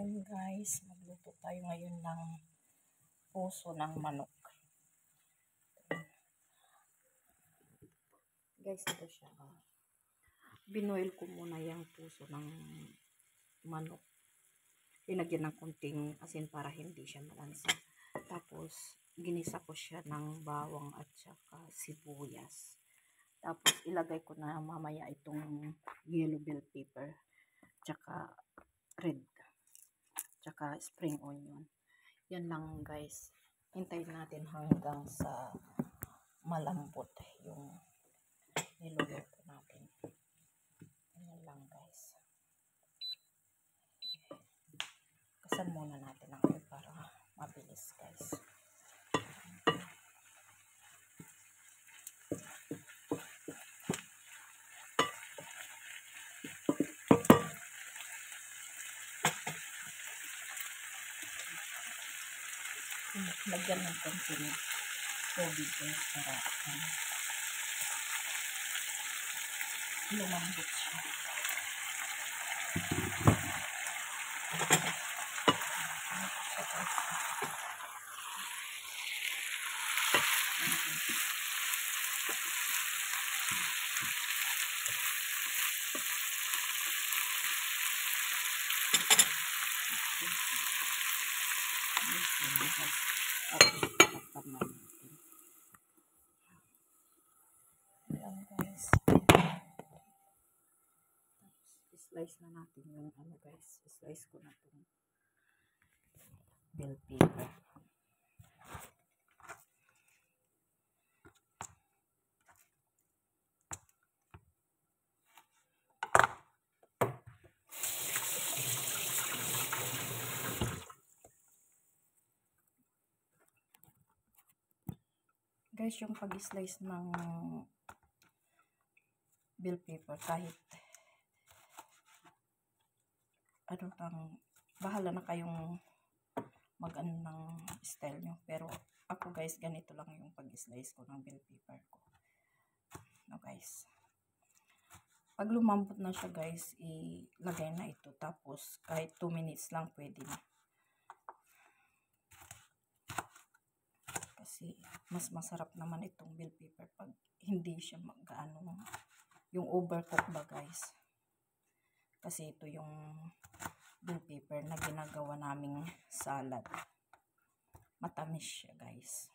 Ayun guys, magluto tayo ngayon ng puso ng manok. Guys, ito siya. Binoil ko muna yung puso ng manok. Linagyan ng konting asin para hindi siya malansa. Tapos, ginisa ko siya ng bawang at saka sibuyas. Tapos, ilagay ko na mamaya itong yellow bell pepper. Tsaka red. Tsaka spring onion. Yan lang guys. Hintayin natin hanggang sa malambot yung niluluto natin. Yan lang guys. Kasan muna natin ang oil para mabilis guys. Lagyan ng konting tubig guys para lumambot siya. Ayan guys. Slice na natin yung ano guys. Slice ko na itong bell pepper. Guys, yung pag-slice ng bell pepper, kahit ano lang, bahala na kayong mag-ano ng style nyo. Pero ako guys, ganito lang yung pag-slice ko ng bell pepper ko. No guys. Pag lumambot na siya guys, ilagay na ito. Tapos kahit 2 minutes lang pwede na. Kasi mas masarap naman itong bell pepper pag hindi siya mag-ano, yung overcook ba guys. Kasi ito yung bell pepper na ginagawa naming salad. Matamis siya guys.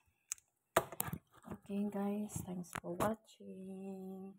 Okay guys, thanks for watching.